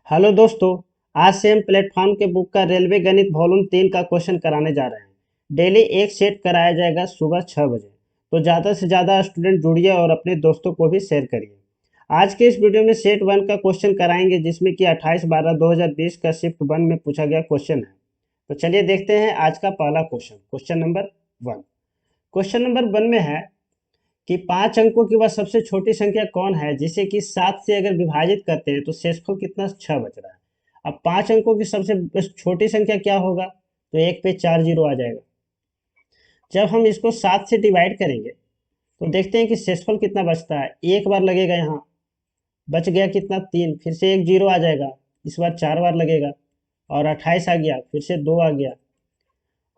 Hello दोस्तों। आज से हम प्लेटफॉर्म के बुक का रेलवे गणित वॉल्यूम 3 का क्वेश्चन कराने जा रहे हैं। डेली एक सेट कराया जाएगा सुबह 6 बजे। तो ज़्यादा से ज़्यादा स्टूडेंट जुड़िए और अपने दोस्तों को भी शेयर करिए। आज के इस वीडियो में सेट 1 का क्वेश्चन कराएंगे, जिसमें कि 28/12/2020 का शिफ्ट 1 में पूछा गया क्वेश्चन है। तो चलिए देखते हैं आज का पहला question. Question number 1। Question number 1 में है कि 5 अंकों की वह सबसे छोटी संख्या कौन है जिसे कि 7 से अगर विभाजित करते हैं तो शेषफल कितना 6 बच रहा है। अब 5 अंकों की सबसे छोटी संख्या क्या होगा, तो एक पे 4 जीरो आ जाएगा। जब हम इसको 7 से डिवाइड करेंगे तो देखते हैं कि शेषफल कितना बचता है। एक बार लगेगा, यहाँ बच गया कितना 3, फिर से एक जीरो आ जाएगा, इस बार 4 बार लगेगा और 28 आ गया, फिर से 2 आ गया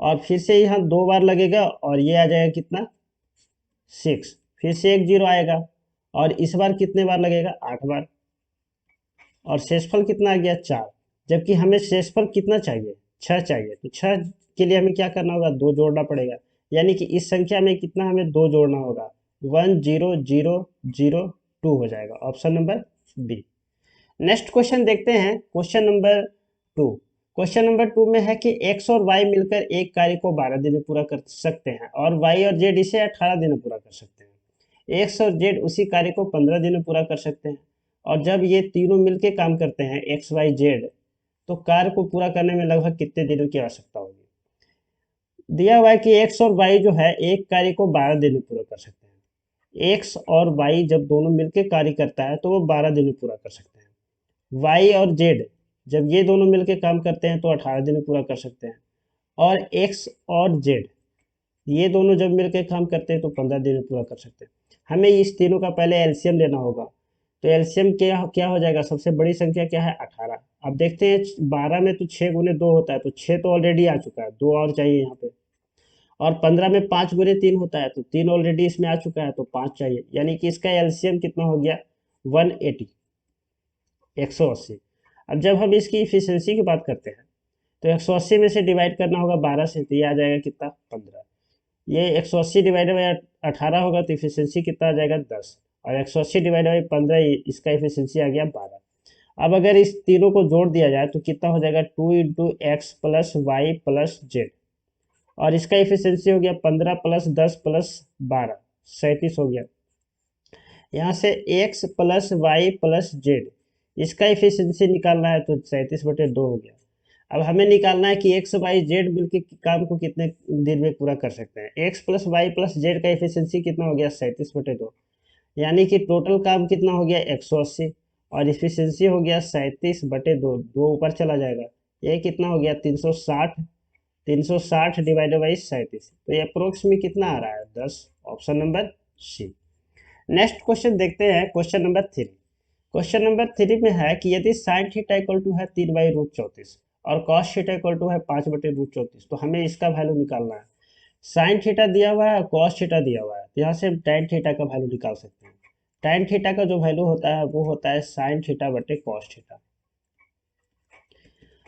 और फिर से यहाँ 2 बार लगेगा और ये आ जाएगा कितना 6, फिर से एक जीरो आएगा और इस बार कितने बार लगेगा 8 बार और शेषफल कितना आ गया 4। जबकि हमें शेषफल कितना चाहिए 6 चाहिए, तो 6 के लिए हमें क्या करना होगा 2 जोड़ना पड़ेगा। यानी कि इस संख्या में कितना हमें 2 जोड़ना होगा, 10002 हो जाएगा। Option number B. Next question देखते हैं। Question number 2। क्वेश्चन नंबर 2 में है कि एक्स और वाई मिलकर एक कार्य को 12 दिन में पूरा कर सकते हैं और वाई और जेड इसे 18 दिन में पूरा कर सकते हैं। एक्स और जेड उसी कार्य को 15 दिन में पूरा कर सकते हैं और जब ये तीनों मिलकर काम करते हैं एक्स वाई जेड, तो कार्य को पूरा करने में लगभग कितने दिनों की आवश्यकता होगी। दिया हुआ है कि एक्स और वाई जो है एक कार्य को 12 दिन में पूरा कर सकते हैं। एक्स और वाई जब दोनों मिलकर कार्य करता है तो वो 12 दिन में पूरा कर सकते हैं। वाई और जेड जब ये दोनों मिलकर काम करते हैं तो 18 दिन में पूरा कर सकते हैं। और एक्स और जेड ये दोनों जब मिलकर काम करते हैं तो 15 दिन में पूरा कर सकते हैं। हमें इस तीनों का पहले एलसीएम लेना होगा। तो एलसीएम क्या क्या हो जाएगा, सबसे बड़ी संख्या क्या है 18। अब देखते हैं 12 में तो 6 गुने 2 होता है, तो 6 तो ऑलरेडी आ चुका है, 2 और चाहिए यहाँ पे। और 15 में 5 गुने 3 होता है, तो 3 ऑलरेडी इसमें आ चुका है, तो 5 चाहिए। यानी कि इसका एलसीएम कितना हो गया 180, 180। अब जब हम इसकी इफिशियंसी की बात करते हैं तो 180 में से डिवाइड करना होगा 12 से, तो ये आ जाएगा कितना 15। ये 180 डिवाइडेड बाई 18 होगा तो इफिशियंसी कितना आ जाएगा 10 और 180 डिवाइडेड बाई 15 इसका इफिशियंसी आ गया 12। अब अगर इस तीनों को जोड़ दिया जाए तो कितना हो जाएगा 2 into X plus Y plus Z और इसका इफिशियंसी हो गया 15 प्लस 10 प्लस 12, 37 हो गया। यहाँ से X plus Y plus Z इसका इफिशियंसी निकालना है तो 37/2 हो गया। अब हमें निकालना है कि एक्स वाई जेड मिलके काम को कितने दिन में पूरा कर सकते हैं। X plus Y plus Z का इफिशियंसी कितना हो गया 37/2, यानी कि टोटल काम कितना हो गया 180 और इफिशियंसी हो गया 37/2, 2 ऊपर चला जाएगा। ये कितना हो गया 360, 360 डिवाइडेड बाई 37, तो ये अप्रोक्स में कितना आ रहा है 10। Option number C. Next question देखते हैं। Question number 3। क्वेश्चन नंबर 3 में है कि यदि साइन थीटा इक्वल टू है 3/√34 और कॉस थीटा इक्वल टू है 5/√34, तो हमें इसका वैल्यू निकालना है। साइन थीटा दिया हुआ है, कॉस थीटा दिया हुआ है, तो यहाँ से हम tan थीटा का वैल्यू निकाल सकते हैं। tan थीटा का जो वैल्यू होता है वो होता है साइन थीटा बटे कॉस थीटा।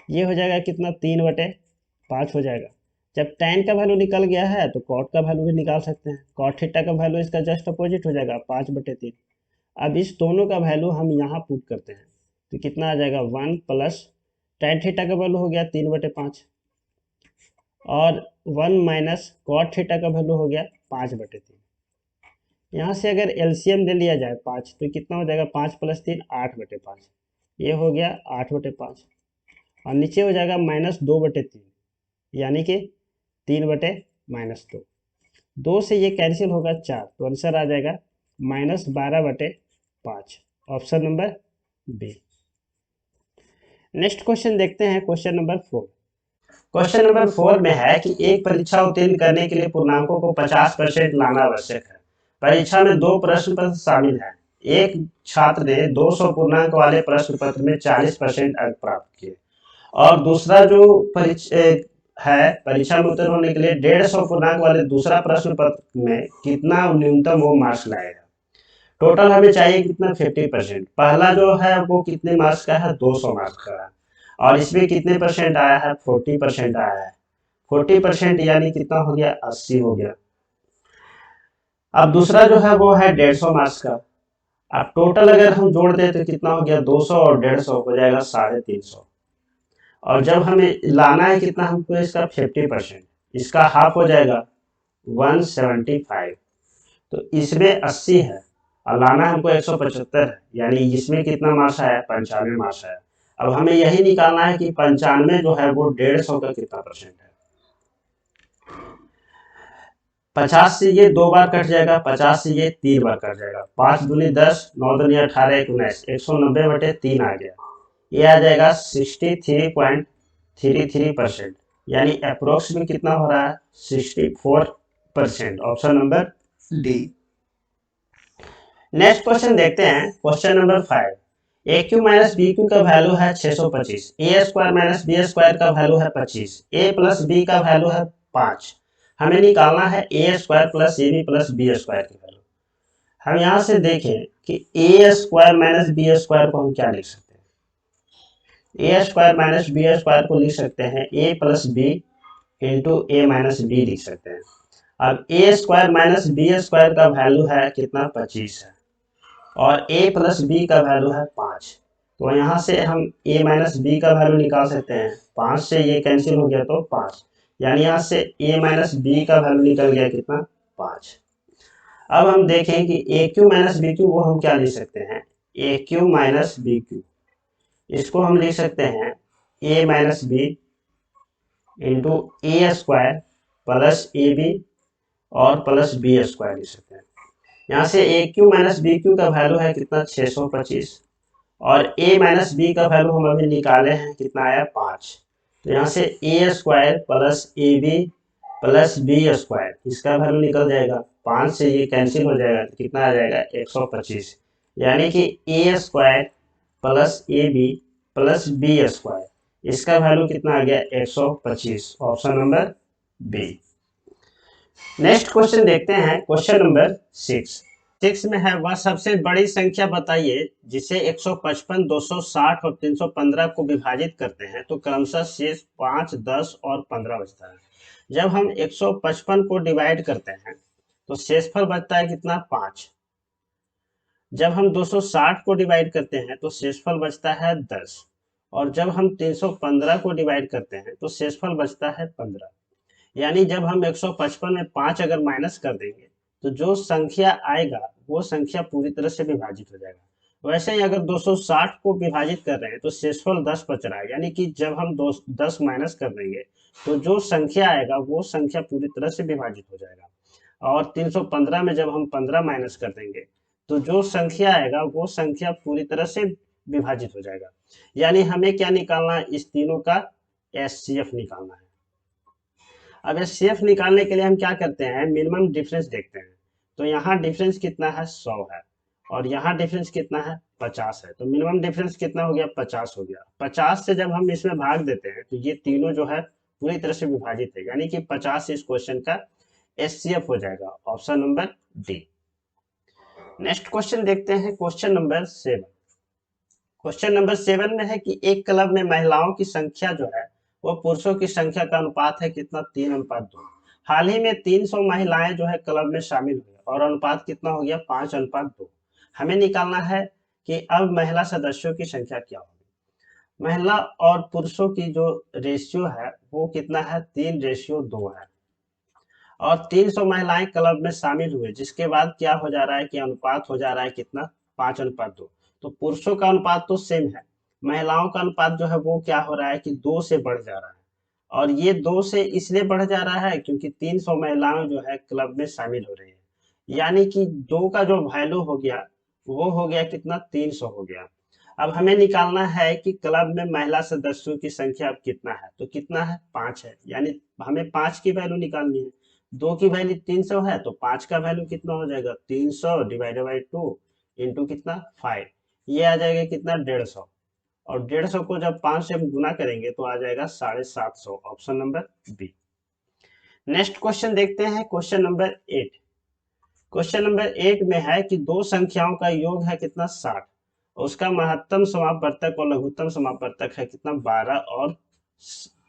ये हो जाएगा कितना 3/5 हो जाएगा। जब tan का वैल्यू निकल गया है तो कॉट का वैल्यू भी निकाल सकते हैं। कॉट थीटा का वैल्यू इसका जस्ट अपोजिट हो जाएगा 5/3। अब इस दोनों का वैल्यू हम यहाँ पुट करते हैं तो कितना आ जाएगा 1 प्लस tan थीटा का वैल्यू हो गया 3/5 और 1 माइनस कॉट थीटा का वैल्यू हो गया 5/3। यहाँ से अगर एलसीएम ले लिया जाए 5 तो कितना हो जाएगा 5 प्लस 3 8/5, ये हो गया 8/5 और नीचे हो जाएगा -2/3, यानी कि 3/-2। 2 से ये कैंसिल होगा 4, तो आंसर आ जाएगा -12/5। Option number B. Next question देखते हैं। Question number 4। क्वेश्चन नंबर 4 में है कि एक परीक्षा उत्तीर्ण करने के लिए पूर्णांकों को 50% लाना आवश्यक है। परीक्षा में 2 प्रश्न पत्र शामिल हैं। एक छात्र ने 200 पूर्णांक वाले प्रश्न पत्र में 40% अंक प्राप्त किए और दूसरा जो परीक्षा में उत्तीर्ण होने के लिए 150 पूर्णांक वाले दूसरा प्रश्न पत्र में कितना न्यूनतम वो मार्क्स लाएगा। टोटल हमें चाहिए कितना 50%। पहला जो है वो कितने मार्क्स का है 200 मार्क्स का है और इसमें कितने परसेंट आया है 40% आया है। 40% यानी कितना हो गया 80 हो गया। अब दूसरा जो है वो है 150 मार्क्स का अब टोटल अगर हम जोड़ दें तो कितना हो गया, 200 और 150 हो जाएगा 350। और जब हमें लाना है कितना, हमको इसका 50%, इसका हाफ हो जाएगा 175। तो इसमें 80 है और लाना हमको 175 है, यानी इसमें कितना मार्क्स आया, 95 मार्क्स आया। अब हमें यही निकालना है कि 95 जो है वो 150 का कितना परसेंट है। 50 से ये 2 बार कट जाएगा, 50 से ये 3 बार कट जाएगा, 5 दूनी 10, 9 दूनी 18, 1 19, 190/3 आ गया। ये आ जाएगा 63.33%, यानी अप्रोक्स में कितना हो रहा है, 64%। Option number D. Next question देखते हैं, question number 5। A Q minus B Q का वैल्यू है 625, A square minus B square का वैल्यू है 25, ए प्लस बी का वैल्यू है 5। हमें निकालना है A square plus A B plus B square की वैल्यू। हम यहाँ से देखें कि A square minus B square को हम क्या लिख सकते हैं, A square minus B square को लिख सकते हैं ए प्लस बी इंटू ए माइनस बी लिख सकते हैं। अब ए स्क्वायर माइनस बी स्क्वायर का वैल्यू है कितना, 25 है, और a प्लस बी का वैल्यू है 5। तो यहाँ से हम a माइनस बी का वैल्यू निकाल सकते हैं, 5 से ये कैंसिल हो गया तो 5, यानी यहाँ से a माइनस बी का वैल्यू निकल गया कितना, 5। अब हम देखें कि A Q minus B Q वो हम क्या लिख सकते हैं, A Q minus B Q, इसको हम लिख सकते हैं a minus B into A square plus A B और प्लस बी स्क्वायर लिख सकते हैं। यहाँ से A Q minus B Q का वैल्यू है कितना, 625, और a माइनस बी का वैल्यू हम अभी निकाले हैं, कितना आया, 5। तो यहाँ से A square plus A B plus B square, इसका वैल्यू निकल जाएगा, 5 से ये कैंसिल हो जाएगा तो कितना आ जाएगा, 125। यानी कि A square plus A B plus B square, इसका वैल्यू कितना आ गया, 125। Option number B. Next question देखते हैं, क्वेश्चन नंबर 6 में है, वह सबसे बड़ी संख्या बताइए जिसे 155, 260 और 315 को विभाजित करते हैं तो क्रमशः शेष 5, 10 और 15 बचता है। जब हम 155 को डिवाइड करते हैं तो शेषफल बचता है कितना, 5। जब हम 260 को डिवाइड करते हैं तो शेषफल बचता है 10, और जब हम 315 को डिवाइड करते हैं तो शेषफल बचता है 15। यानी जब हम 155 में 5 अगर माइनस कर देंगे तो जो संख्या आएगा वो संख्या पूरी तरह से विभाजित हो जाएगा। वैसे ही अगर 260 को विभाजित कर रहे हैं तो शेषफल 10 बच रहा है, यानी कि जब हम 10 माइनस कर देंगे तो जो संख्या आएगा वो संख्या पूरी तरह से विभाजित हो जाएगा। और 315 में जब हम 15 माइनस कर देंगे तो जो संख्या आएगा वो संख्या पूरी तरह से विभाजित हो जाएगा। यानी हमें क्या निकालना है, इस तीनों का एचसीएफ निकालना है। अब एचसीएफ निकालने के लिए हम क्या करते हैं, मिनिमम डिफरेंस देखते हैं। तो यहाँ डिफरेंस कितना है, 100 है, और यहाँ डिफरेंस कितना है, 50 है। तो मिनिमम डिफरेंस कितना हो गया, 50 हो गया। 50 से जब हम इसमें भाग देते हैं तो ये तीनों जो है पूरी तरह से विभाजित है, यानी कि 50 इस क्वेश्चन का एचसीएफ हो जाएगा। Option number D. Next question देखते हैं, क्वेश्चन नंबर 7। क्वेश्चन नंबर 7 में है कि एक क्लब में महिलाओं की संख्या जो है वो पुरुषों की संख्या का अनुपात है कितना, 3:2। हाल ही में 300 महिलाएं जो है क्लब में शामिल हुई और अनुपात कितना हो गया, 5:2। हमें निकालना है कि अब महिला सदस्यों की संख्या क्या होगी। महिला और पुरुषों की जो रेशियो है वो कितना है, 3:2 है, और 300 महिलाएं क्लब में शामिल हुए, जिसके बाद क्या हो जा रहा है कि अनुपात हो जा रहा है कितना, 5:2। तो पुरुषों का अनुपात तो सेम है, महिलाओं का अनुपात जो है वो क्या हो रहा है कि 2 से बढ़ जा रहा है। और ये 2 से इसलिए बढ़ जा रहा है क्योंकि 300 महिलाएं जो है क्लब में शामिल हो रही है, यानी कि 2 का जो वैल्यू हो गया वो हो गया कितना, 300 हो गया। अब हमें निकालना है कि क्लब में महिला सदस्यों की संख्या अब कितना है, तो कितना है, 5 है, यानी हमें 5 की वैल्यू निकालनी है। 2 की वैल्यू 300 है तो 5 का वैल्यू कितना हो जाएगा, 300 डिवाइडेड बाई 2 इंटू कितना, 5। ये आ जाएगा कितना, 150, और 150 को जब 5 से हम गुना करेंगे तो आ जाएगा 750। Option number B. Next question देखते हैं, क्वेश्चन नंबर 8। क्वेश्चन नंबर 8 में है कि दो संख्याओं का योग है कितना, 60, उसका महत्तम समापवर्तक और लघुत्तम समापवर्तक है कितना, 12 और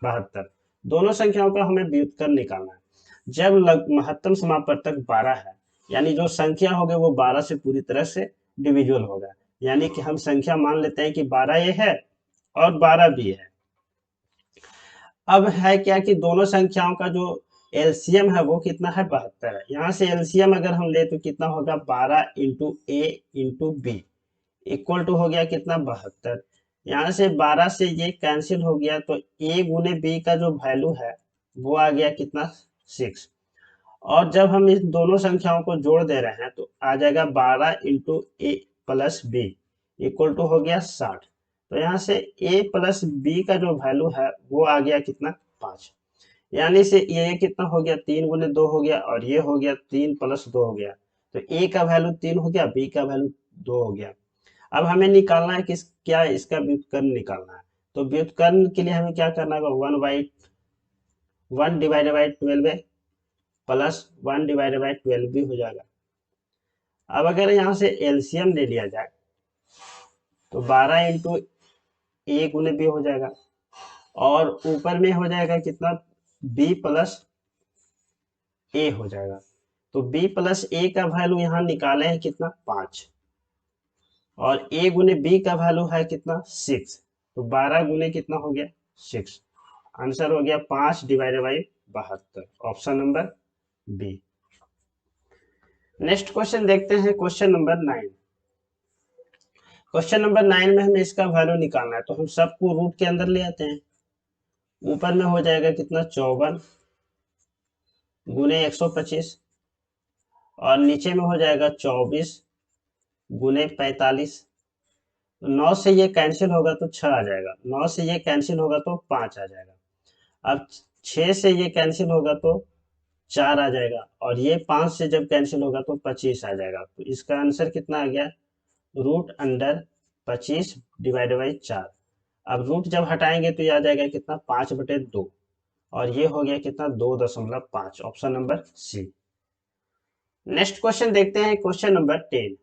72। दोनों संख्याओं का हमें व्युत्क्रम निकालना है। जब महत्तम समापवर्तक 12 है, यानी जो संख्या होगी वो 12 से पूरी तरह से डिविजुअल होगा, यानी कि हम संख्या मान लेते हैं कि 12 ये है और 12 भी है। अब है क्या कि दोनों संख्याओं का जो एलसीएम है वो कितना है, 72 है। यहाँ से एलसीएम अगर हम ले तो कितना होगा, 12 into A into B equal to हो गया कितना, 72। यहाँ से 12 से ये कैंसिल हो गया तो ए गुने बी का जो वैल्यू है वो आ गया कितना, 6। और जब हम इस दोनों संख्याओं को जोड़ दे रहे हैं तो आ जाएगा 12 into A plus B equal to हो गया 60। तो यहाँ से ए प्लस बी का जो वैल्यू है वो आ गया कितना, 5। यानी से ये कितना हो गया, 3 गुने 2 हो गया और ये हो गया 3 प्लस 2 हो गया। तो ए का वैल्यू 3 हो गया, बी का वैल्यू 2 हो गया। अब हमें निकालना है कि क्या इसका व्युत्क्रम निकालना है। तो व्युत्क्रम के लिए हमें क्या करना होगा, 1 divided by 12 plus 1 divided by 12 भी हो जाएगा। अब अगर यहाँ से एलसीएम ले लिया जाए तो 12 इंटू ए गुने बी हो जाएगा और ऊपर में हो जाएगा कितना, बी प्लस ए हो जाएगा। तो बी प्लस ए का वैल्यू यहाँ निकाले हैं कितना, 5 और ए गुने बी का वैल्यू है कितना, 6। तो 12 गुने कितना हो गया, 6। आंसर हो गया 5 divided by 72, option number B. Next question देखते हैं, क्वेश्चन नंबर 9। क्वेश्चन नंबर 9 में हमें इसका वैल्यू निकालना है तो हम सबको रूट के अंदर ले आते हैं। ऊपर में हो जाएगा कितना, 54 गुने 125 और नीचे में हो जाएगा 24 गुने 45। 9 से ये कैंसिल होगा तो 6 आ जाएगा, 9 से ये कैंसिल होगा तो 5 आ जाएगा। अब 6 से ये कैंसिल होगा तो 4 आ जाएगा और ये 5 से जब कैंसिल होगा तो 25 आ जाएगा। तो इसका आंसर कितना आ गया, रूट अंडर 25 डिवाइड बाई 4। अब रूट जब हटाएंगे तो ये आ जाएगा कितना, 5/2 और ये हो गया कितना, 2.5, option number C. Next question देखते हैं, क्वेश्चन नंबर 10।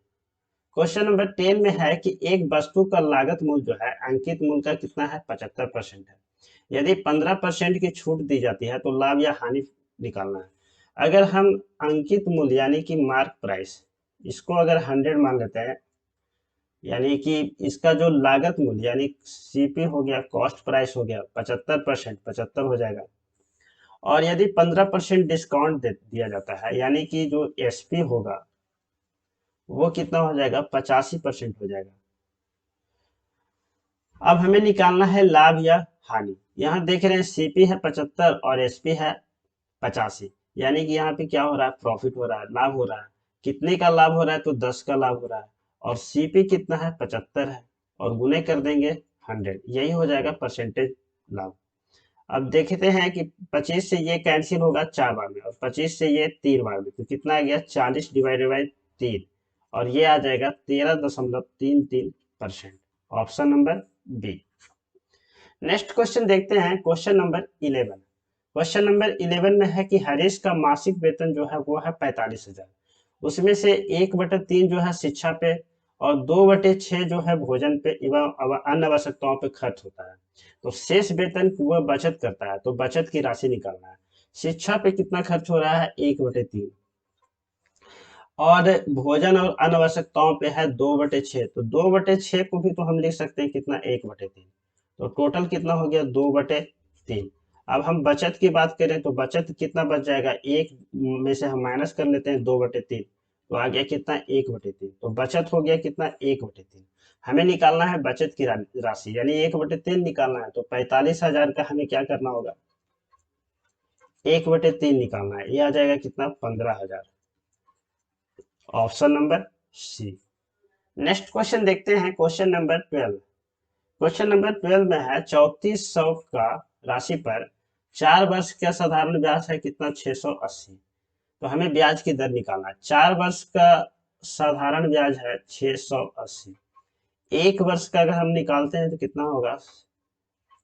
क्वेश्चन नंबर 10 में है कि एक वस्तु का लागत मूल्य जो है अंकित मूल्य का कितना है, 75% है। यदि 15% की छूट दी जाती है तो लाभ या हानि निकालना है। अगर हम अंकित मूल्य यानी कि मार्क प्राइस इसको अगर 100 मान लेते हैं, यानी कि इसका जो लागत मूल्य यानी सीपी हो गया, कॉस्ट प्राइस हो गया 75%, 75 हो जाएगा। और यदि 15% डिस्काउंट दिया जाता है यानी कि जो एसपी होगा वो कितना हो जाएगा, 85% हो जाएगा। अब हमें निकालना है लाभ या हानि। यहाँ देख रहे हैं सीपी है 75 और एसपी है 85, यानी कि यहाँ पे क्या हो रहा है, प्रॉफिट हो रहा है, लाभ हो रहा है। कितने का लाभ हो रहा है, तो 10 का लाभ हो रहा है और सीपी कितना है, 75 है और गुने कर देंगे 100, यही हो जाएगा परसेंटेज लाभ। अब देखते हैं कि 25 से ये कैंसिल होगा 4 बार में और 25 से ये 3 बार में, तो कितना आ गया, 40 डिवाइडेड बाई 3 और ये आ जाएगा 13.33%, option number B. Next question देखते हैं, क्वेश्चन नंबर 11। क्वेश्चन नंबर 11 में है कि हरीश का मासिक वेतन जो है वो है 45,000। उसमें से 1/3 जो है शिक्षा पे और 2/6 जो है भोजन पे एवं अन्य आवश्यकताओं पे खर्च होता है। तो शेष वेतन की वह बचत करता है, तो बचत की राशि निकालना है। शिक्षा पे कितना खर्च हो रहा है, 1/3 और भोजन और अन्य आवश्यकताओं पे है 2/6। तो 2/6 को भी तो हम लिख सकते हैं कितना, 1/3। तो टोटल कितना हो गया, 2/3। अब हम बचत की बात करें तो बचत कितना बच जाएगा, एक में से हम माइनस कर लेते हैं 2/3, तो आ गया कितना, 1/3। तो बचत हो गया कितना, 1/3। हमें निकालना है बचत की राशि यानी 1/3 निकालना है। तो 45,000 का हमें क्या करना होगा, 1/3 निकालना है, ये आ जाएगा कितना, 15,000, option number C. Next question देखते हैं, क्वेश्चन नंबर 12। क्वेश्चन नंबर 12 में है 3400 का राशि पर 4 वर्ष का साधारण ब्याज है कितना, 680। तो हमें ब्याज की दर निकालना है। 4 वर्ष का साधारण ब्याज है 680, 1 वर्ष का अगर हम निकालते हैं तो कितना होगा,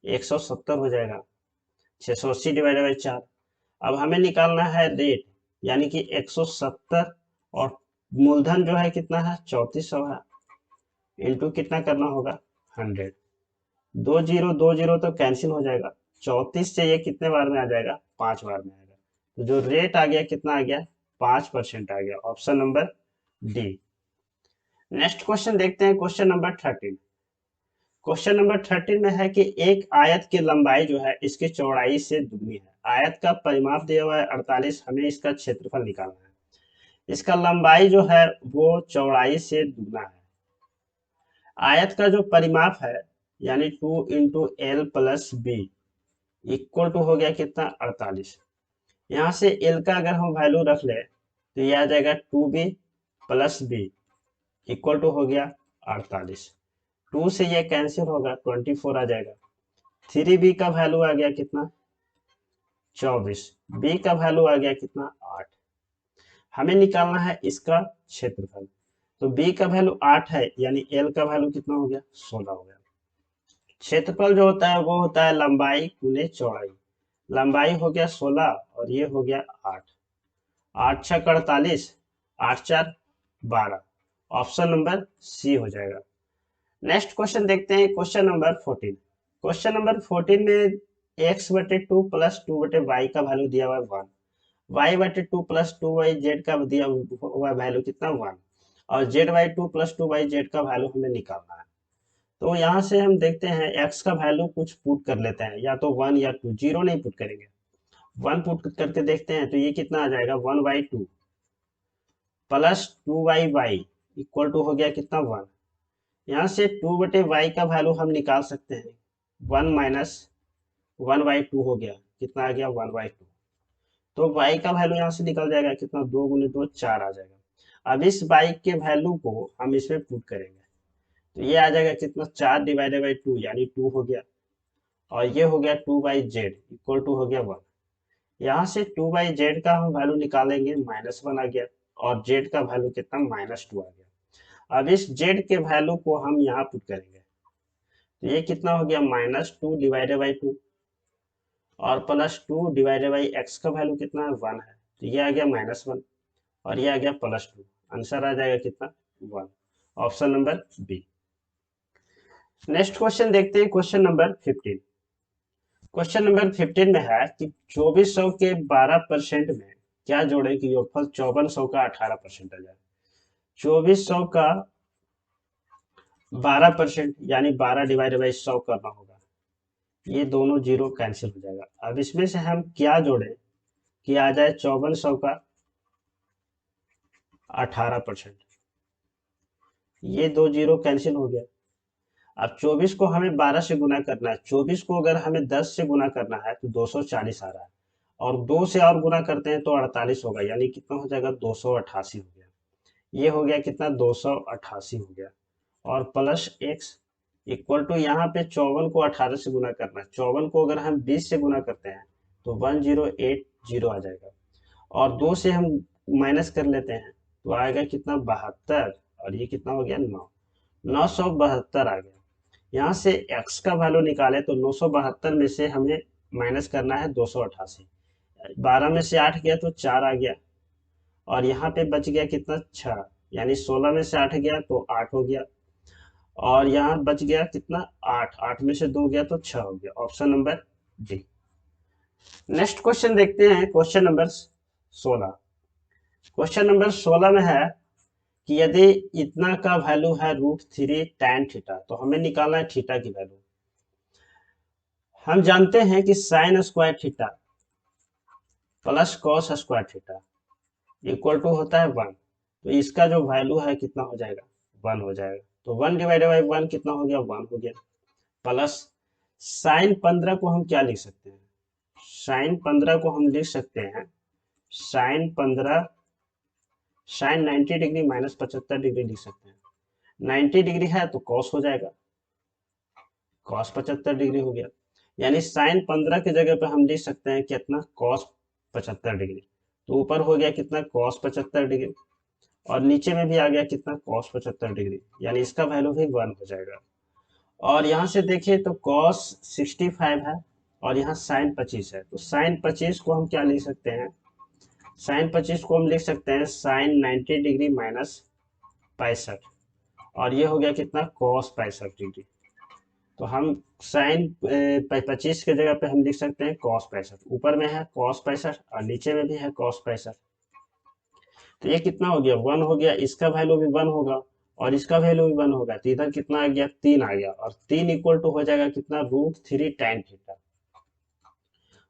170 हो जाएगा, 680 डिवाइडेड बाई 4। अब हमें निकालना है रेट यानी कि 170 और मूलधन जो है कितना है, 3400 है, इंटू कितना करना होगा, 100। 2 0 तो कैंसिल हो जाएगा, 34 से ये कितने बार में आ जाएगा, 5 बार में आएगा। तो जो रेट आ गया कितना आ गया, 5% आ गया, option number D. Next question देखते हैं, क्वेश्चन नंबर 13। क्वेश्चन नंबर 13 में है कि एक आयत की लंबाई जो है इसकी चौड़ाई से दुगनी है। आयत का परिमाप दिया हुआ है 48, हमें इसका क्षेत्रफल निकालना है। इसका लंबाई जो है वो चौड़ाई से दुगना है। आयत का जो परिमाप है यानी 2 × L + B इक्वल टू हो गया कितना 48। यहाँ से L का अगर हम वैल्यू रख ले तो ये आ जाएगा 2B + B इक्वल टू हो गया 48। 2 से ये कैंसिल होगा 24 आ जाएगा। 3B का वैल्यू आ गया कितना 24। B का वैल्यू आ गया कितना 8। हमें निकालना है इसका क्षेत्रफल। तो B का वैल्यू 8 है यानी L का वैल्यू कितना हो गया 16 हो गया। क्षेत्रफल जो होता है वो होता है लंबाई गुने चौड़ाई। लंबाई हो गया 16 और ये हो गया 8। 8 6 48, 8 4 12। ऑप्शन नंबर सी हो जाएगा। नेक्स्ट क्वेश्चन देखते हैं, क्वेश्चन नंबर 14। क्वेश्चन नंबर 14 में x/2 + 2/y का वैल्यू दिया हुआ है 1। y/2 + 2y z का दिया हुआ वैल्यू कितना 1 और z/2 + 2y z का वैल्यू हमें निकालना है। तो यहाँ से हम देखते हैं x का वैल्यू कुछ पुट कर लेते हैं, या तो 1 या 2, 0 नहीं पुट करेंगे। 1 पुट करके देखते हैं तो ये कितना आ जाएगा 1/2 + 2y इक्वल टू हो गया कितना 1। यहाँ से 2/y का वैल्यू हम निकाल सकते हैं। 1 - 1/2 हो गया, कितना आ गया 1/2। तो y का वैल्यू यहाँ से निकल जाएगा कितना 2 × 2 4 आ जाएगा। अब इस y के वैल्यू को हम इसमें पुट करेंगे तो ये आ जाएगा कितना 4/2 यानी 2 हो गया। और ये हो गया 2/z इक्वल टू हो गया 1। यहाँ से 2/z का हम वैल्यू निकालेंगे -1 आ गया और z का वैल्यू कितना -2 आ गया। अब इस z के वैल्यू को हम यहाँ पुट करेंगे तो ये कितना हो गया -2/2 और +2/x का वैल्यू कितना है 1 है तो ये आ गया -1 और ये आ गया +2। आंसर आ जाएगा कितना 1। Option number B. Next question देखते हैं, क्वेश्चन नंबर 15। क्वेश्चन नंबर 15 में है कि 2400 के 12% में क्या जोड़े कि योगफल 5400 का 18% आ जाए। 2400 का 12% यानी 12/100 करना होगा। ये दोनों जीरो कैंसिल हो जाएगा। अब इसमें से हम क्या जोड़े कि आ जाए 5400 का 18%। ये दो जीरो कैंसिल हो गया। अब 24 को हमें 12 से गुना करना है। 24 को अगर हमें 10 से गुना करना है तो 240 आ रहा है और 2 से और गुना करते हैं तो 48 होगा, यानी कितना हो जाएगा 288 हो गया। ये हो गया कितना 288 हो गया और प्लस एक्स इक्वल टू यहाँ पे 54 को 18 से गुना करना है। 54 को अगर हम 20 से गुना करते हैं तो 1080 आ जाएगा और 2 से हम माइनस कर लेते हैं तो आएगा कितना 72 और ये कितना हो गया 972 आ गया। यहाँ से x का वैल्यू निकाले तो 972 में से हमें माइनस करना है 288। 12 में से 8 गया तो 4 आ गया और यहाँ पे बच गया कितना 6, यानी 16 में से 8 गया तो 8 हो गया और यहाँ बच गया कितना 8, 8 में से 2 गया तो 6 हो गया। Option number D. Next question देखते हैं, क्वेश्चन नंबर 16। क्वेश्चन नंबर 16 में है कि यदि इतना का वैल्यू है √3 tan थीटा तो हमें निकालना है थीटा की वैल्यू। हम जानते हैं कि sine square theta plus cos square theta equal to होता है 1। तो इसका जो वैल्यू है कितना हो जाएगा 1 हो जाएगा। तो 1/1 कितना हो गया 1 हो गया प्लस साइन 15 को हम क्या लिख सकते हैं, साइन 15 को हम लिख सकते हैं साइन 15 साइन 90 डिग्री -75 डिग्री लिख सकते हैं। 90 डिग्री है तो कॉस हो जाएगा, कॉस 75 डिग्री हो गया, यानी साइन 15 की जगह पे हम लिख सकते हैं कितना कॉस 75 डिग्री। तो ऊपर हो गया कितना कॉस 75 डिग्री और नीचे में भी आ गया कितना कॉस 75 डिग्री, यानी इसका वैल्यू भी 1 हो जाएगा। और यहाँ से देखिए तो कॉस 65 है और यहाँ साइन 25 है। तो साइन 25 को हम क्या लिख सकते हैं, साइन 25 को हम लिख सकते हैं साइन 90 डिग्री -65 और ये हो गया कितना कॉस 65 डिग्री। तो हम साइन 25 के जगह पे हम लिख सकते हैं कॉस 65। ऊपर में है कॉस 65 और नीचे में भी है कॉस 65। तो ये कितना हो गया 1 हो गया, इसका वैल्यू भी 1 होगा और इसका वैल्यू भी 1 होगा, तो इधर कितना आ गया, 3 आ गया, और 3 इक्वल टू हो जाएगा कितना, √3 tan थीटा।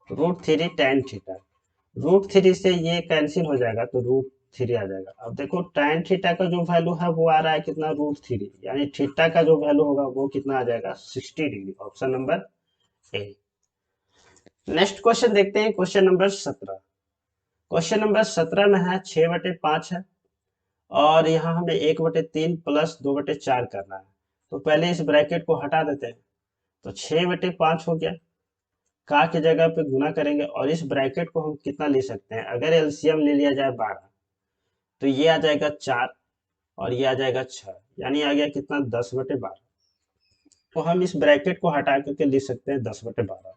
√3 tan थीटा, √3 से ये कैंसिल हो जाएगा तो √3 आ जाएगा। अब देखो tan थीटा का जो वैल्यू है वो आ रहा है कितना, √3, यानी थीटा का जो वैल्यू होगा वो कितना आ जाएगा, 60 degree. Option number A. Next question देखते हैं, क्वेश्चन नंबर 17। क्वेश्चन नंबर 17 में है 6/5 है, और यहाँ हमें 1/3 प्लस 2/4 करना है। तो पहले इस ब्रैकेट को हटा देते हैं, तो 6/5 हो गया, का की जगह पे गुना करेंगे, और इस ब्रैकेट को हम कितना ले सकते हैं, अगर एलसीएम ले लिया जाए 12, तो ये आ जाएगा 4, और ये आ जाएगा 6, यानी आ गया कितना, 10/12। तो हम इस ब्रैकेट को हटा करके लिख सकते हैं 10/12,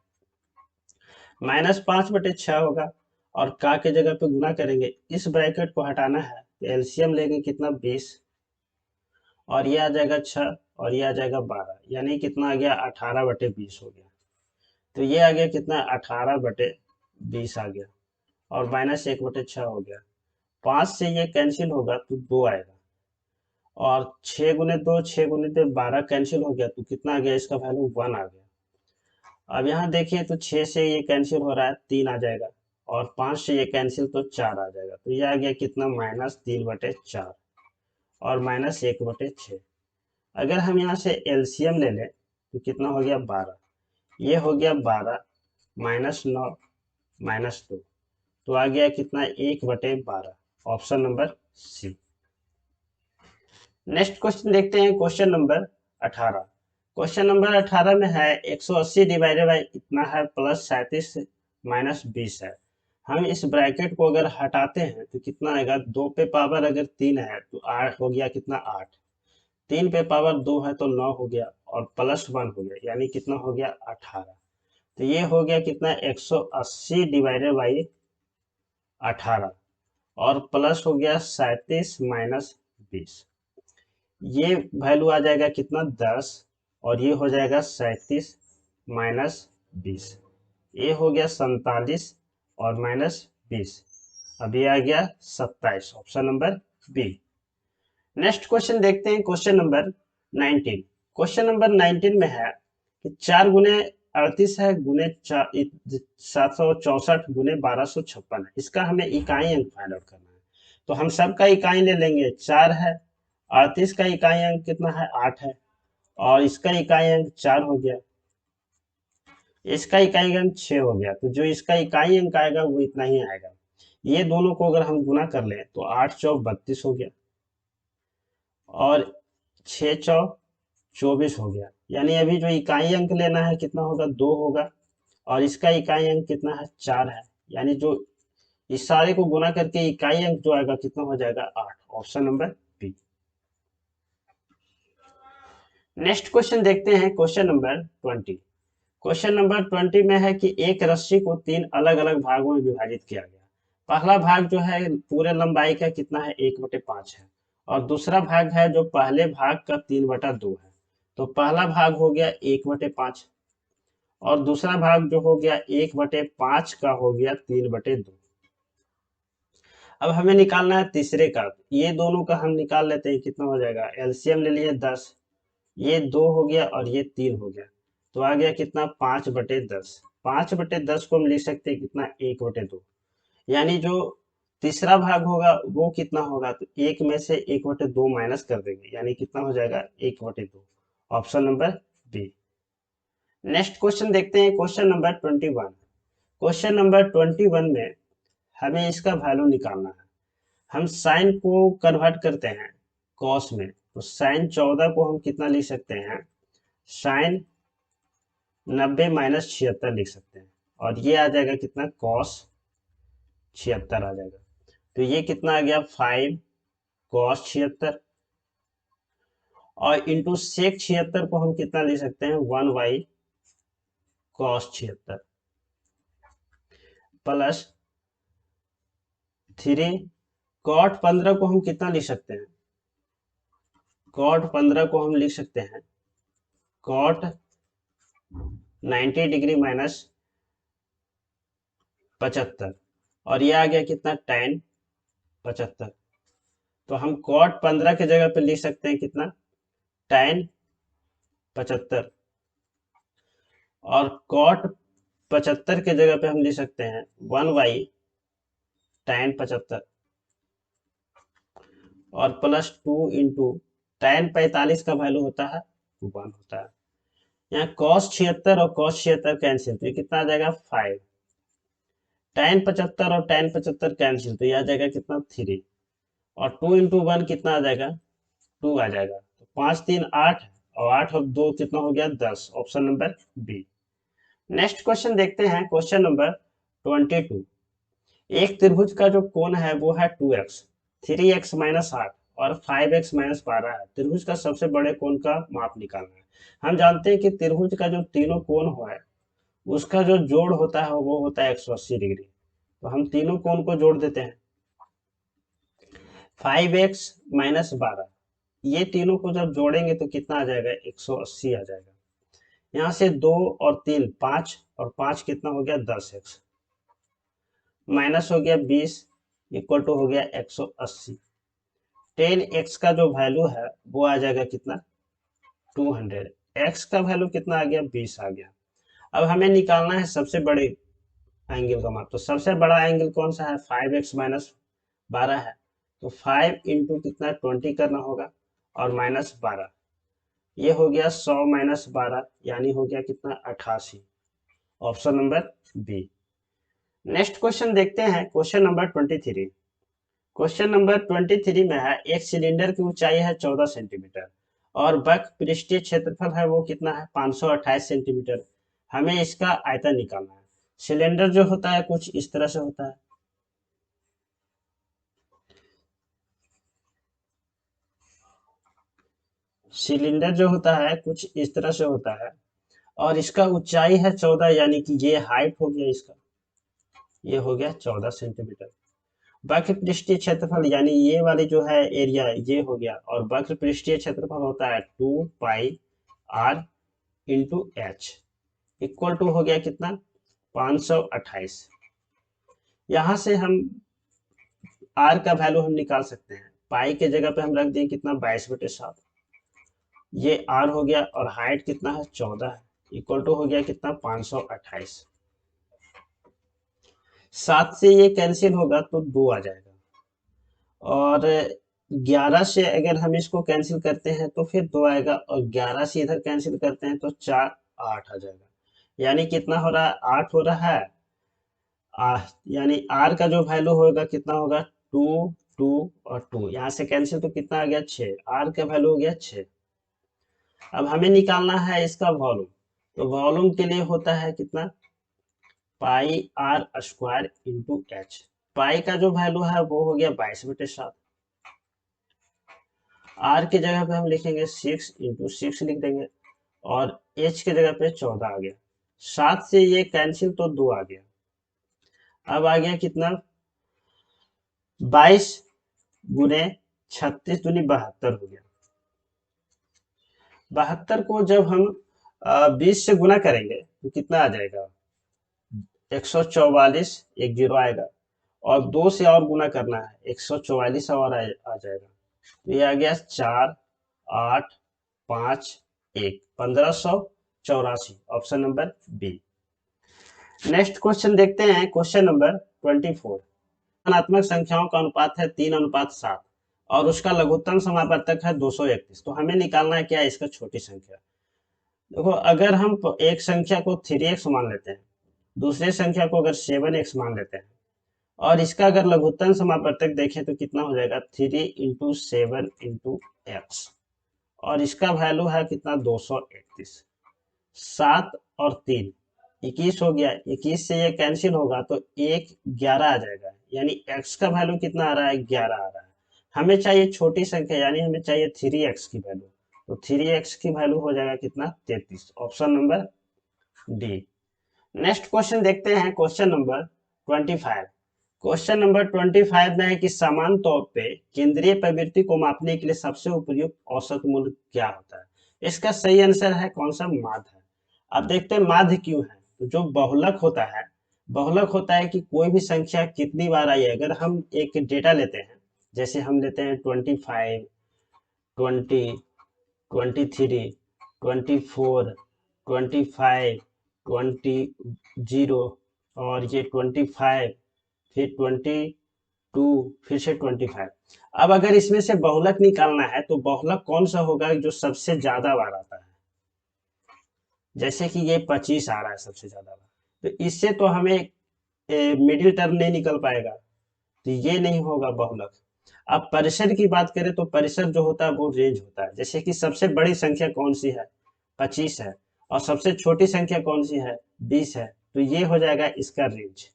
-5/6 होगा, और का के जगह पे गुना करेंगे, इस ब्रैकेट को हटाना है तो एलसीएम लेंगे कितना, 20, और ये आ जाएगा 6, और ये आ जाएगा 12, यानी कितना आ गया, 18/20 हो गया। तो ये आ गया कितना, 18/20 आ गया, और -1/6 हो गया। 5 से ये कैंसिल होगा तो 2 आएगा, और 6 × 2 6 × 12 कैंसिल हो गया, तो कितना आ गया, इसका वैल्यू 1 आ गया। अब यहाँ देखिए तो 6 से ये कैंसिल हो रहा है, 3 आ जाएगा, और 5 से ये कैंसिल तो 4 आ जाएगा, तो ये आ गया कितना, -3/4, और -1/6। अगर हम यहाँ से एलसीएम ले लें तो कितना हो गया, 12, ये हो गया 12, -9 -2, तो आ गया कितना, 1/12। Option number C. Next question देखते हैं, क्वेश्चन नंबर 18। क्वेश्चन नंबर 18 में है 180 डिवाइडेड बाई इतना है प्लस 37 -20 है। हम इस ब्रैकेट को अगर हटाते हैं तो कितना आएगा, 2 पे पावर अगर 3 है तो 8 हो गया कितना, 8, 3 पे पावर 2 है तो 9 हो गया, और +1 हो गया, यानी कितना हो गया, 18। तो ये हो गया कितना, 180 डिवाइडेड बाई 18, और प्लस हो गया 37 -20, ये वैल्यू आ जाएगा कितना, 10, और ये हो जाएगा 37 -20, ये हो गया 47, और -20, अब ये आ गया 27। Option number B. Next question देखते हैं, क्वेश्चन नंबर 19। क्वेश्चन नंबर 19 में है कि 4 × 38 है, गुने 764 गुने 1256 है, इसका हमें इकाई अंक फाइंड आउट करना है। तो हम सबका इकाई ले लेंगे, 4 है, 38 का इकाई अंक कितना है, 8 है, और इसका इकाई अंक 4 हो गया, इसका इकाई अंक 6 हो गया, तो जो इसका इकाई अंक आएगा वो इतना ही आएगा। ये दोनों को अगर हम गुना कर लें तो 8 चौक 32 हो गया, और 6 चौक 24 हो गया, यानी अभी जो इकाई अंक लेना है कितना होगा, 2 होगा, और इसका इकाई अंक कितना है, 4 है, यानी जो इस सारे को गुना करके इकाई अंक जो आएगा कितना हो जाएगा, 8। Option number B. Next question देखते हैं, क्वेश्चन नंबर 20। क्वेश्चन नंबर 20 में है कि एक रस्सी को 3 अलग अलग भागों में विभाजित किया गया। पहला भाग जो है पूरे लंबाई का कितना है, 1/5 है, और दूसरा भाग है जो पहले भाग का 3/2 है। तो पहला भाग हो गया 1/5, और दूसरा भाग जो हो गया 1/5 का हो गया 3/2। अब हमें निकालना है तीसरे का, ये दोनों का हम निकाल लेते हैं, कितना हो जाएगा, एलसीएम ले लिए 10, ये 2 हो गया, और ये 3 हो गया, तो आ गया कितना, 5/10। 5/10 को हम लिख सकते हैं कितना, 1/2, यानी जो तीसरा भाग होगा वो कितना होगा, तो 1 में से 1/2 माइनस कर देंगे, यानी कितना हो जाएगा, 1/2। Option number B. Next question देखते हैं, क्वेश्चन नंबर 21। क्वेश्चन नंबर 21 में हमें इसका वैल्यू निकालना है। हम साइन को कन्वर्ट करते हैं कॉस में, तो साइन 14 को हम कितना लिख सकते हैं, साइन 90 -76 लिख सकते हैं, और ये आ जाएगा कितना, कॉस 76 आ जाएगा। तो ये कितना आ गया, 5 कॉस 76, और इंटू सेक 76 को हम कितना लिख सकते हैं, 1/cos 76 प्लस 3 कॉट 15 को हम कितना लिख सकते हैं, कॉट 15 को हम लिख सकते हैं कॉट 90 डिग्री -75, और ये आ गया कितना, tan 75। तो हम cot 15 के जगह पे लिख सकते हैं कितना, tan 75, और cot 75 के जगह पे हम लिख सकते हैं 1/, tan 75, और प्लस 2 इंटू tan 45 का वैल्यू होता है 1 होता है। यहाँ cos 76 और cos 76 कैंसिल, तो ये कितना आ जाएगा 5, tan 75 और tan 75 कैंसिल, तो ये आ जाएगा कितना 3, और 2 इंटू 1 कितना आ जाएगा 2 आ जाएगा, तो 5 3 8, और 8 और 2 कितना हो गया 10, option number B. Next question देखते हैं, क्वेश्चन नंबर 22। एक त्रिभुज का जो कोण है वो है 2x, 3x माइनस 8 और 5x माइनस 12 है। त्रिभुज का सबसे बड़े कोण का माप निकालना है। हम जानते हैं कि त्रिभुज का जो तीनों कोण है उसका जो जोड़ होता है वो होता है 180 डिग्री। तो हम तीनों कोण को जोड़ देते हैं। 5x माइनस 12, ये तीनों को जब जोड़ेंगे तो कितना आ जाएगा 180 आ जाएगा। यहाँ से 2 और 3 5, और 5 कितना हो गया 10x, माइनस हो गया 20, इक्वल टू हो गया 180। 10x का जो वैल्यू है वो आ जाएगा कितना 200, x का वैल्यू कितना आ गया 20 आ गया। अब हमें निकालना है सबसे बड़े एंगल का माप। तो सबसे बड़ा एंगल कौन सा है 5x माइनस 12 है, तो 5 इंटू कितना 20 करना होगा, और माइनस 12, ये हो गया 100 माइनस 12, यानी हो गया कितना 88, option number B. Next question देखते हैं, क्वेश्चन नंबर 23। क्वेश्चन नंबर 23 में है, एक सिलेंडर की ऊंचाई है 14 सेंटीमीटर और वक्र पृष्ठीय क्षेत्रफल है वो कितना है 528 सेंटीमीटर। हमें इसका आयतन निकालना है। सिलेंडर जो होता है कुछ इस तरह से होता है, सिलेंडर जो होता है कुछ इस तरह से होता है, और इसका ऊंचाई है 14, यानी कि ये हाइट हो गया इसका, ये हो गया 14 सेंटीमीटर। वक्र पृष्ठीय क्षेत्रफल यानी ये वाली जो है एरिया ये हो गया, और वक्र पृष्ठीय क्षेत्रफल होता है 2 pi R into H, equal to हो गया कितना 528। यहाँ से हम आर का वैल्यू हम निकाल सकते हैं। पाई के जगह पे हम रख दें कितना 22/7, ये आर हो गया, और हाइट कितना है 14 है, इक्वल टू हो गया कितना 528। 7 से ये कैंसिल होगा तो 2 आ जाएगा, और 11 से अगर हम इसको कैंसिल करते हैं तो फिर 2 आएगा, और 11 से इधर कैंसिल करते हैं तो 4 8 आ जाएगा, यानी कितना हो रहा है 8 हो रहा है। यानी आर का जो वैल्यू होगा कितना होगा 2 2 और 2, यहाँ से कैंसिल तो कितना आ गया 6, आर का वैल्यू हो गया 6। अब हमें निकालना है इसका वॉल्यूम। तो वॉल्यूम के लिए होता है कितना पाई आर स्क्वायर इंटू एच। पाई का जो वैल्यू है वो हो गया 22/7, आर की जगह पे हम लिखेंगे 6 इंटू 6 लिख देंगे, और एच की जगह पे 14 आ गया। 7 से ये कैंसिल तो 2 आ गया। अब आ गया कितना 22 गुने 36 दूनी 72 हो गया। 72 को जब हम 20 से गुना करेंगे तो कितना आ जाएगा 144, एक जीरो आएगा, और 2 से और गुना करना है 144 और आ जाएगा, तो ये आ गया 4 8 5 1 1584, option number B. Next question देखते हैं, क्वेश्चन नंबर 24। धनात्मक संख्याओं का अनुपात है 3:7 और उसका लघुत्तम समापवर्तक है 231। तो हमें निकालना है क्या इसका छोटी संख्या। देखो अगर हम एक संख्या को 3x मान लेते हैं, दूसरे संख्या को अगर 7x मान लेते हैं, और इसका अगर लघुत्तम समापवर्तक देखें तो कितना हो जाएगा 3 इंटू 7 इंटू एक्स, और इसका वैल्यू है कितना 231। 7 और 3 21 हो गया, 21 से ये कैंसिल होगा तो 1 11 आ जाएगा, यानी x का वैल्यू कितना आ रहा है 11 आ रहा है। हमें चाहिए छोटी संख्या, यानी हमें चाहिए 3x की वैल्यू, तो 3x की वैल्यू हो जाएगा कितना 33, option number D. Next question देखते हैं, क्वेश्चन नंबर 25। क्वेश्चन नंबर 25 में है कि समान तौर पे केंद्रीय प्रवृत्ति को मापने के लिए सबसे उपयुक्त औसत मूल्य क्या होता है। इसका सही आंसर है कौन सा माध्य है। अब देखते हैं माध्य क्यों है। तो जो बहुलक होता है, बहुलक होता है कि कोई भी संख्या कितनी बार आई है। अगर हम एक डेटा लेते हैं जैसे हम लेते हैं 25, 20, 23, 24, 25, 20, और ये 25, फिर 22, फिर से 25। अब अगर इसमें से बहुलक निकालना है तो बहुलक कौन सा होगा जो सबसे ज्यादा बार आता है। जैसे कि ये 25 आ रहा है सबसे ज्यादा बार, तो इससे तो हमें मिडिल टर्म नहीं निकल पाएगा, तो ये नहीं होगा बहुलक। अब परिसर की बात करें तो परिसर जो होता है वो रेंज होता है। जैसे कि सबसे बड़ी संख्या कौन सी है, 25 है, और सबसे छोटी संख्या कौन सी है, 20 है, तो ये हो जाएगा इसका रेंज।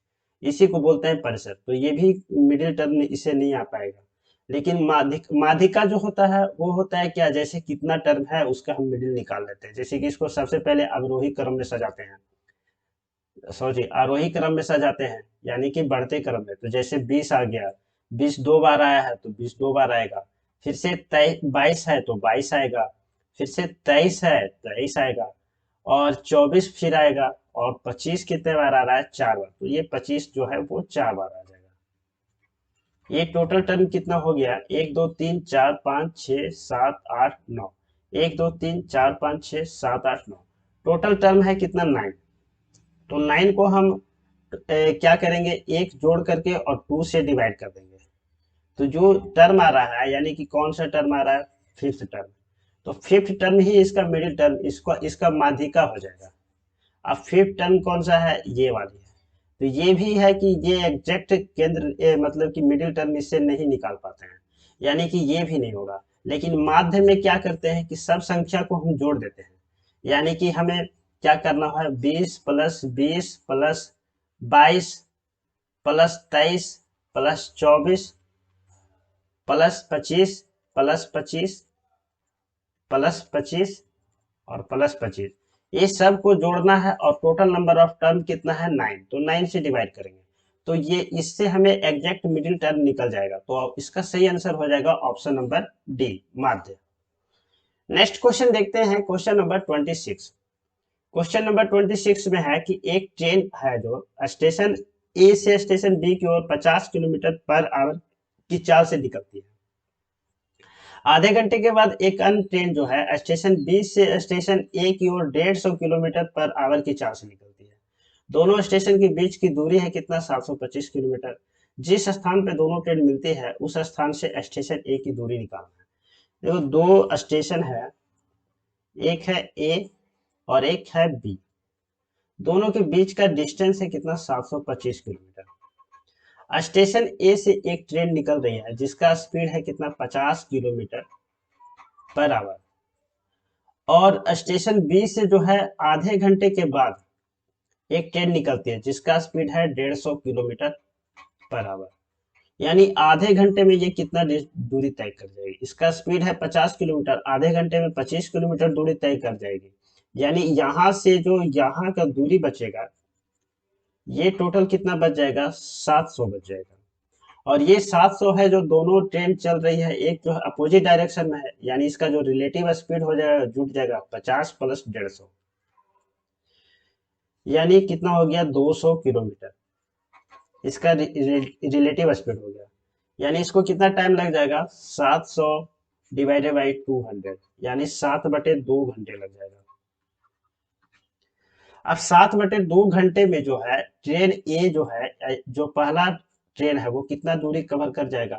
इसी को बोलते हैं परिसर। तो ये भी मिडिल टर्म में इसे नहीं आ पाएगा। लेकिन माध्यिका जो होता है वो होता है क्या, जैसे कितना टर्म है उसका हम मिडिल निकाल लेते हैं। जैसे कि इसको सबसे पहले अवरोही क्रम में सजाते हैं, सॉरी आरोही क्रम में सजाते हैं, यानी कि बढ़ते क्रम में। तो जैसे 20 आ गया, 20 दो बार आया है तो 20 दो बार आएगा। फिर से 22 है तो 22 आएगा। फिर से 23 है, 23 आएगा। और 24 फिर आएगा। और 25 कितने बार आ रहा है, 4 बार। तो ये 25 जो है वो 4 बार आ जाएगा। ये टोटल टर्म कितना हो गया, 1 2 3 4 5 6 7 8 9। 1 2 3 4 5 6 7 8 9, टोटल टर्म है कितना, 9। तो 9 को हम क्या करेंगे, एक जोड़ करके और 2 से डिवाइड कर देंगे। तो जो टर्म आ रहा है, यानी कि कौन सा टर्म आ रहा है, फिफ्थ टर्म। तो फिफ्थ टर्म ही इसका मिडिल टर्म, इसका इसका माध्यिका हो जाएगा। अब फिफ्थ टर्म कौन सा है, ये वाली है। तो ये भी है कि ये एग्जैक्ट केंद्र मतलब कि मिडिल टर्म इससे नहीं निकाल पाते हैं, यानी कि ये भी नहीं होगा। लेकिन माध्य में क्या करते हैं कि सब संख्या को हम जोड़ देते हैं। यानी कि हमें क्या करना है, 20 plus 22 plus 23 plus 24 plus 25 plus 25 plus 25 और प्लस 25, ये सब को जोड़ना है। और टोटल नंबर ऑफ टर्म कितना है, 9। तो 9 से डिवाइड करेंगे तो ये इससे हमें एग्जैक्ट मिडिल टर्म निकल जाएगा। तो इसका सही आंसर हो जाएगा ऑप्शन नंबर डी, माध्य। नेक्स्ट क्वेश्चन देखते हैं, क्वेश्चन नंबर 26। क्वेश्चन नंबर 26 में है कि एक ट्रेन है जो स्टेशन ए से स्टेशन बी की ओर 50 किलोमीटर पर आवर की चाल से निकलती है। आधे घंटे के बाद एक अन्य ट्रेन जो है स्टेशन बी से स्टेशन ए की ओर 150 किलोमीटर पर आवर की चाल से निकलती है। दोनों स्टेशन के बीच की दूरी है कितना, 725 किलोमीटर। जिस स्थान पे दोनों ट्रेन मिलती है उस स्थान से स्टेशन ए की दूरी निकालना है। देखो दो स्टेशन है, एक है ए और एक है बी। दोनों के बीच का डिस्टेंस है कितना, 725 किलोमीटर। स्टेशन ए से एक ट्रेन निकल रही है जिसका स्पीड है कितना, 50 किलोमीटर पर आवर। और स्टेशन बी से जो है आधे घंटे के बाद एक ट्रेन निकलती है जिसका स्पीड है 150 किलोमीटर पर आवर। यानी आधे घंटे में ये कितना दूरी तय कर जाएगी। इसका स्पीड है 50 किलोमीटर, आधे घंटे में 25 किलोमीटर दूरी तय कर जाएगी। यानी यहां से जो यहाँ का दूरी बचेगा, ये टोटल कितना बच जाएगा, 700 बच जाएगा। और ये 700 है जो दोनों ट्रेन चल रही है, एक जो अपोजिट डायरेक्शन में है, यानी इसका जो रिलेटिव स्पीड हो जाएगा, जुट जाएगा 50 प्लस 150, यानी कितना हो गया, 200 किलोमीटर इसका रिलेटिव स्पीड हो गया। यानी इसको कितना टाइम लग जाएगा, 700 डिवाइडेड बाई 200, यानी 7/2 घंटे लग जाएगा। अब 7/2 घंटे में जो है ट्रेन ए जो है, जो पहला ट्रेन है वो कितना दूरी कवर कर जाएगा,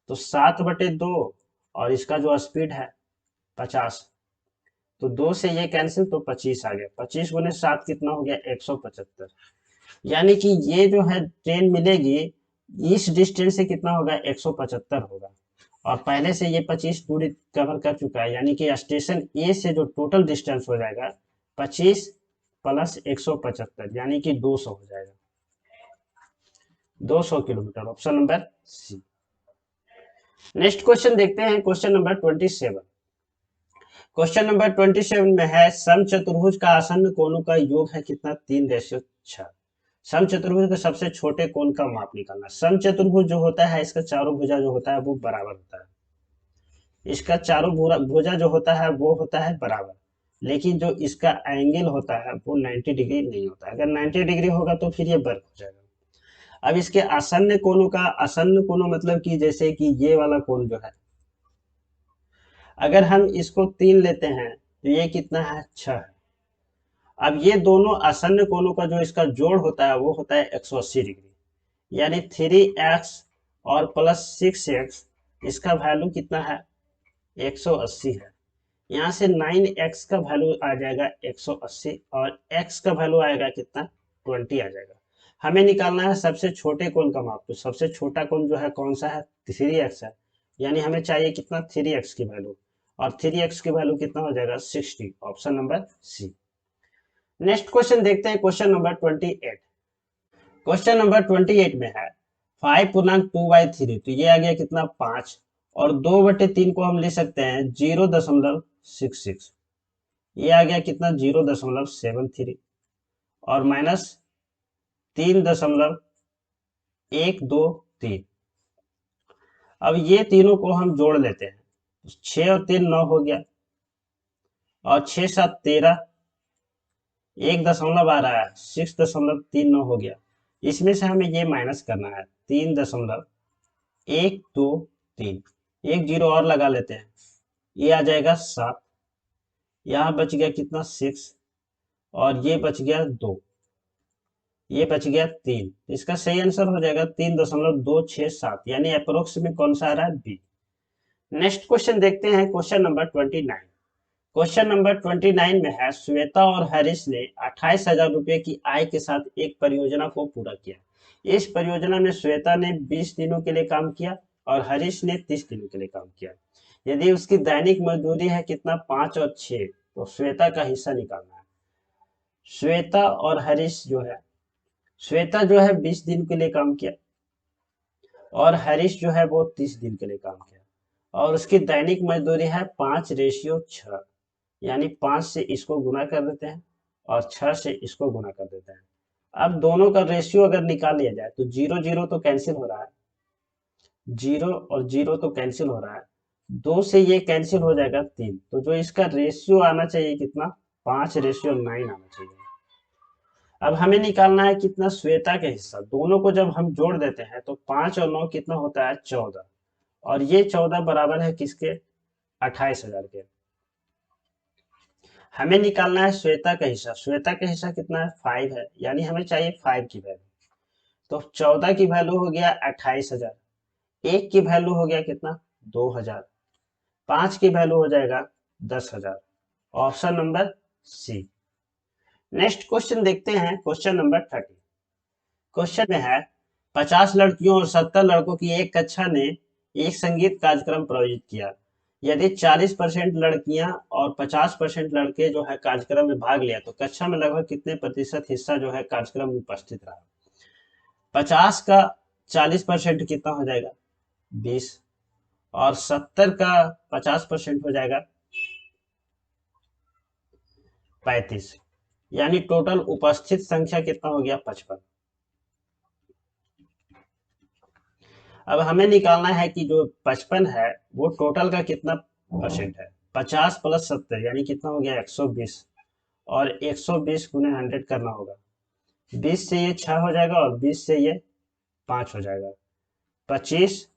तो 7/2, और इसका जो स्पीड है 50, तो 2 से ये कैंसिल, तो 25 आ गया। 25 गुने 7 कितना हो गया, 175। यानी कि ये जो है ट्रेन मिलेगी इस डिस्टेंस से कितना होगा, 175 होगा। और पहले से ये 25 दूरी कवर कर चुका है, यानी कि स्टेशन ए से जो टोटल डिस्टेंस हो जाएगा 25 प्लस 175, यानी कि 200 हो जाएगा, 200 kilometre. Option number C. Next question देखते हैं, क्वेश्चन नंबर 27। क्वेश्चन नंबर 27 में है समचतुर्भुज का आसन्न कोणों का योग है कितना, 3:6। समचतुर्भुज के सबसे छोटे कोण का माप निकालना। समचतुर्भुज जो होता है इसका चारों भुजा जो होता है वो बराबर होता है। इसका चारों भुजा जो होता है वो होता है बराबर, लेकिन जो इसका एंगल होता है वो 90 डिग्री नहीं होता है। अगर 90 डिग्री होगा तो फिर ये वर्ग हो जाएगा। अब इसके आसन्न कोणों का, आसन्न कोणों मतलब कि जैसे कि ये वाला कोण जो है, अगर हम इसको 3 लेते हैं तो ये कितना है, 6। अब ये दोनों आसन्न कोणों का जो इसका जोड़ होता है वो होता है 180 डिग्री, यानी 3x और प्लस 6x, इसका वैल्यू कितना है, 180 है। यहाँ से 9x का वैल्यू आ जाएगा 180 और x का वैल्यू आएगा कितना, 20 आ जाएगा। हमें निकालना है सबसे छोटे कोण का माप, तो सबसे छोटा कोण जो है कौन सा है, 3x है, यानी हमें चाहिए कितना, 3x की वैल्यू, और 3x की वैल्यू कितना हो जाएगा, 60, option number C. Next question देखते हैं, क्वेश्चन नंबर 28। क्वेश्चन नंबर 28 में है 5.2/3, तो ये आ गया कितना, 5, और 2/3 को हम ले सकते हैं 0.66, ये आ गया कितना, 0.73, और माइनस 3.123। अब ये तीनों को हम जोड़ लेते हैं, 6 और 3 9 हो गया, और 6 7 13, 1 दशमलव आ रहा है, 6.39 हो गया। इसमें से हमें ये माइनस करना है, 3.123, एक जीरो और लगा लेते हैं, ये आ जाएगा 7, यहाँ बच गया कितना, 6, और ये बच गया 2, ये बच गया 3। इसका सही आंसर हो जाएगा 3.267, यानी अप्रोक्स में कौन सा आ रहा है, बी। नेक्स्ट क्वेश्चन देखते हैं, क्वेश्चन नंबर 29। क्वेश्चन नंबर 29 में है श्वेता और हरीश ने 28,000 रुपए की आय के साथ एक परियोजना को पूरा किया। इस परियोजना में श्वेता ने 20 दिनों के लिए काम किया और हरीश ने 30 दिनों के लिए काम किया। यदि उसकी दैनिक मजदूरी है कितना, 5 और 6, तो श्वेता का हिस्सा निकालना है। श्वेता और हरीश जो है, श्वेता जो है 20 दिन के लिए काम किया और हरीश जो है वो 30 दिन के लिए काम किया, और उसकी दैनिक मजदूरी है 5:6, यानी 5 से इसको गुना कर देते हैं और 6 से इसको गुना कर देते हैं। अब दोनों का रेशियो अगर निकाल लिया जाए तो 0 0 तो कैंसिल हो रहा है, 0 और 0 तो कैंसिल हो रहा है, 2 से ये कैंसिल हो जाएगा 3, तो जो इसका रेशियो आना चाहिए कितना, 5:9 आना चाहिए। अब हमें निकालना है कितना, श्वेता के हिस्सा। दोनों को जब हम जोड़ देते हैं तो 5 और 9 कितना होता है, 14, और ये 14 बराबर है किसके, 28,000 के। हमें निकालना है श्वेता का हिस्सा। श्वेता का हिस्सा कितना है, 5 है, यानी हमें चाहिए 5 की वैल्यू। तो 14 की वैल्यू हो गया 28,000, 1 की वैल्यू हो गया कितना, 2,000, 5 की वैल्यू हो जाएगा 10,000, option number C. Next question देखते हैं, क्वेश्चन नंबर 30। क्वेश्चन में है 50 लड़कियों और 70 लड़कों की एक कक्षा ने एक संगीत कार्यक्रम प्रायोजित किया। यदि 40% लड़कियां और 50% लड़के जो है कार्यक्रम में भाग लिया तो कक्षा में लगभग कितने प्रतिशत हिस्सा जो है कार्यक्रम में उपस्थित रहा। 50 का 40% कितना हो जाएगा, 20, और 70 का 50% हो जाएगा 35, यानी टोटल उपस्थित संख्या कितना हो गया, 55। अब हमें निकालना है कि जो 55 है वो टोटल का कितना परसेंट है। 50 प्लस 70 यानी कितना हो गया, 120, और 120 गुने 100 करना होगा। 20 से ये 6 हो जाएगा और 20 से ये 5 हो जाएगा। 25,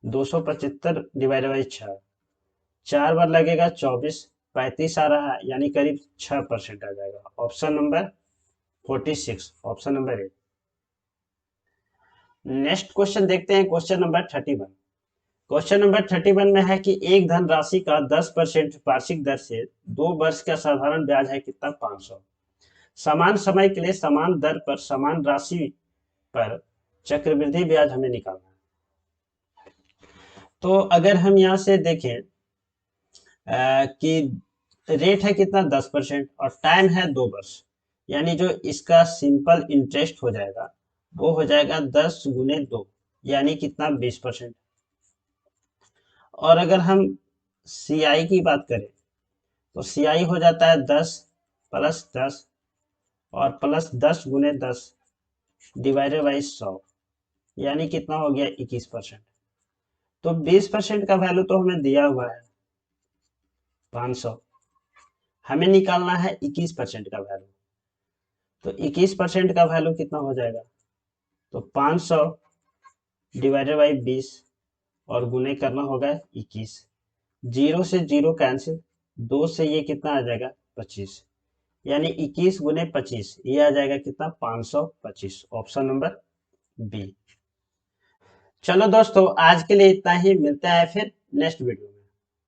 275 डिवाइड बाई 6, 4 बार लगेगा 24, 35 आ रहा है, यानी करीब 6% आ जाएगा। Option number 46, option number A. Next question देखते हैं, क्वेश्चन नंबर 31। क्वेश्चन नंबर 31 में है कि एक धनराशि का 10% वार्षिक दर से 2 वर्ष का साधारण ब्याज है कितना, 500। समान समय के लिए समान दर पर समान राशि पर चक्रवृद्धि ब्याज हमें निकालना है। तो अगर हम यहाँ से देखें कि रेट है कितना, 10%, और टाइम है 2 वर्ष, यानी जो इसका सिंपल इंटरेस्ट हो जाएगा वो हो जाएगा 10 गुने 2, यानी कितना, 20%। और अगर हम CI की बात करें तो CI हो जाता है 10 प्लस 10 और प्लस 10 गुने 10 डिवाइडेड बाई 100, यानी कितना हो गया, 21%। तो 20% का वैल्यू तो हमें दिया हुआ है 500, हमें निकालना है 21% का वैल्यू। तो 21% का वैल्यू कितना हो जाएगा, तो 500 डिवाइडेड बाई 20 और गुने करना होगा 21। 0 से 0 कैंसिल, 2 से ये कितना आ जाएगा 25, यानी 21 गुने 25 ये आ जाएगा कितना 525। Option number B. चलो दोस्तों आज के लिए इतना ही, मिलता है फिर नेक्स्ट वीडियो में।